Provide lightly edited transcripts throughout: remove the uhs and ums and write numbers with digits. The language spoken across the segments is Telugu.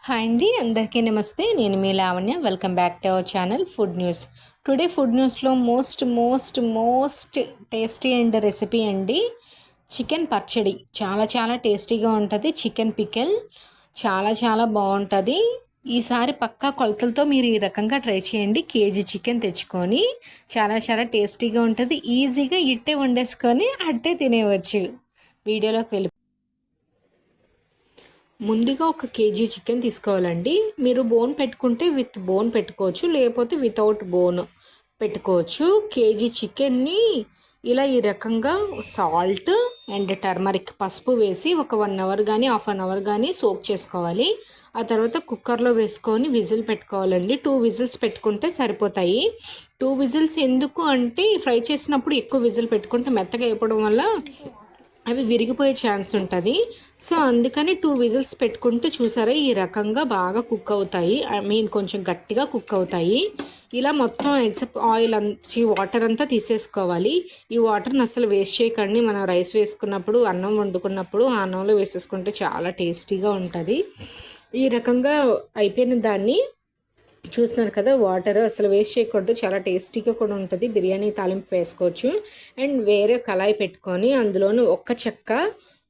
హాయ్ అండి, అందరికీ నమస్తే. నేను మీ లావణ్య. Welcome back to our channel food news. Today food న్యూస్లో మోస్ట్ టేస్టీ అండ్ రెసిపీ అండి చికెన్ పచ్చడి. చాలా టేస్టీగా ఉంటుంది. చికెన్ పికెల్ చాలా బాగుంటుంది. ఈసారి పక్కా కొలతలతో మీరు ఈ రకంగా ట్రై చేయండి. కేజీ చికెన్ తెచ్చుకొని చాలా టేస్టీగా ఉంటుంది. ఈజీగా ఇట్టే వండేసుకొని అట్టే తినేవచ్చు. వీడియోలోకి వెళ్ళి ముందుగా ఒక కేజీ చికెన్ తీసుకోవాలండి. మీరు బోన్ పెట్టుకుంటే విత్ బోన్ పెట్టుకోవచ్చు, లేకపోతే వితౌట్ బోన్ పెట్టుకోవచ్చు. కేజీ చికెన్ని ఇలా ఈ రకంగా సాల్ట్ అండ్ టర్మరిక్ పసుపు వేసి ఒక 1 అవర్ కానీ హాఫ్ అన్ అవర్ కానీ సోక్ చేసుకోవాలి. ఆ తర్వాత కుక్కర్లో వేసుకొని విజిల్ పెట్టుకోవాలండి. 2 విజిల్స్ పెట్టుకుంటే సరిపోతాయి. 2 విజిల్స్ ఎందుకు అంటే ఫ్రై చేసినప్పుడు ఎక్కువ విజిల్ పెట్టుకుంటే మెత్తగా అయిపోవడం వల్ల అవి విరిగిపోయే ఛాన్స్ ఉంటుంది. సో అందుకని 2 విజిల్స్ పెట్టుకుంటే చూసారా ఈ రకంగా బాగా కుక్ అవుతాయి. కొంచెం గట్టిగా కుక్ అవుతాయి. ఇలా మొత్తం ఎక్సెప్ట్ ఆయిల్ వాటర్ అంతా తీసేసుకోవాలి. ఈ వాటర్ని అసలు వేస్ట్ చేయకండి. మనం రైస్ వేసుకున్నప్పుడు, అన్నం వండుకున్నప్పుడు ఆ అన్నంలో వేసేసుకుంటే చాలా టేస్టీగా ఉంటుంది. ఈ రకంగా అయిపోయిన దాన్ని చూస్తున్నారు కదా, వాటర్ అసలు వేస్ట్ చేయకూడదు. చాలా టేస్టీగా కూడా ఉంటుంది. బిర్యానీ తాలింపు వేసుకోవచ్చు. అండ్ వేరే కళాయి పెట్టుకొని అందులోని ఒక్క చెక్క,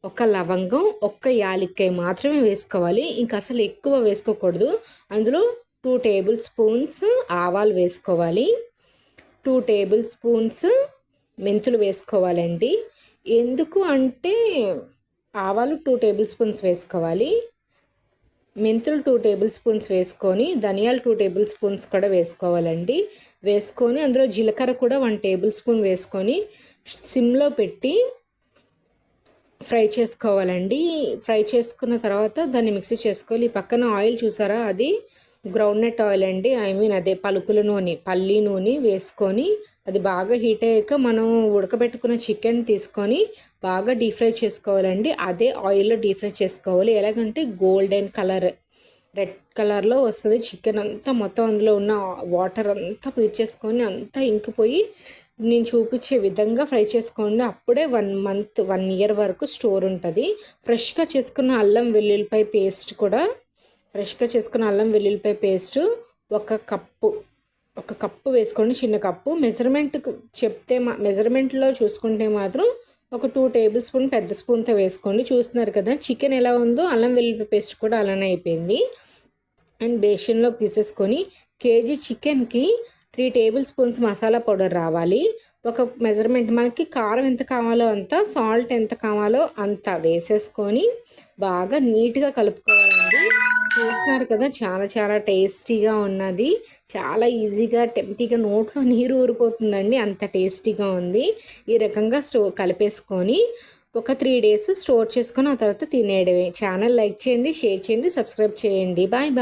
ఒక లవంగం, ఒక్క యాలక్కాయ మాత్రమే వేసుకోవాలి. ఇంకా అసలు ఎక్కువ వేసుకోకూడదు. అందులో 2 టేబుల్ స్పూన్స్ ఆవాలు వేసుకోవాలి. 2 టేబుల్ స్పూన్స్ మెంతులు వేసుకోవాలండి. ఎందుకు అంటే ఆవాలు 2 టేబుల్ స్పూన్స్ వేసుకోవాలి. మెంతులు 2 టేబుల్ స్పూన్స్ వేసుకొని ధనియాలు 2 టేబుల్ స్పూన్స్ కూడా వేసుకోవాలండి. వేసుకొని అందులో జీలకర్ర కూడా 1 టేబుల్ స్పూన్ వేసుకొని సిమ్లో పెట్టి ఫ్రై చేసుకోవాలండి. ఫ్రై చేసుకున్న తర్వాత దాన్ని మిక్సీ చేసుకోవాలి. ఈ పక్కన ఆయిల్ చూసారా, అది గ్రౌండ్నట్ ఆయిల్ అండి. అదే పల్లి నూనె వేసుకొని అది బాగా హీట్ అయ్యాక మనం ఉడకబెట్టుకున్న చికెన్ తీసుకొని బాగా డీప్ ఫ్రై చేసుకోవాలండి. అదే ఆయిల్లో డీప్ ఫ్రై చేసుకోవాలి. ఎలాగంటే గోల్డెన్ కలర్, రెడ్ కలర్లో వస్తుంది చికెన్ అంతా. మొత్తం అందులో ఉన్న వాటర్ అంతా పీల్చేసుకొని అంతా ఇంకిపోయి నేను చూపించే విధంగా ఫ్రై చేసుకోండి. అప్పుడే 1 మంత్ 1 ఇయర్ వరకు స్టోర్ ఉంటుంది. ఫ్రెష్గా చేసుకున్న అల్లం వెల్లుల్లిపాయ పేస్ట్ ఒక కప్పు వేసుకోండి. చిన్న కప్పు. మెజర్మెంట్లో చూసుకుంటే మాత్రం ఒక 2 టేబుల్ స్పూన్ పెద్ద స్పూన్తో వేసుకోండి. చూస్తున్నారు కదా చికెన్ ఎలా ఉందో, అల్లం వెల్లుల్లిపాయ పేస్ట్ కూడా అలానే అయిపోయింది. అండ్ బేషన్లోకి తీసేసుకొని కేజీ చికెన్కి 3 టేబుల్ స్పూన్స్ మసాలా పౌడర్ రావాలి. ఒక మెజర్మెంట్ మనకి కారం ఎంత కావాలో అంత, సాల్ట్ ఎంత కావాలో అంత వేసేసుకొని బాగా నీట్గా కలుపుకోవాలండి. చూస్తున్నారు కదా చాలా టేస్టీగా ఉన్నది. చాలా ఈజీగా టెంప్టీగా నోట్లో నీరు ఊరిపోతుందండి, అంత టేస్టీగా ఉంది. ఈ రకంగా కలిపేసుకొని ఒక 3 డేస్ స్టోర్ చేసుకొని ఆ తర్వాత తినేయడమే. ఛానల్ లైక్ చేయండి, షేర్ చేయండి, సబ్స్క్రైబ్ చేయండి. బాయ్.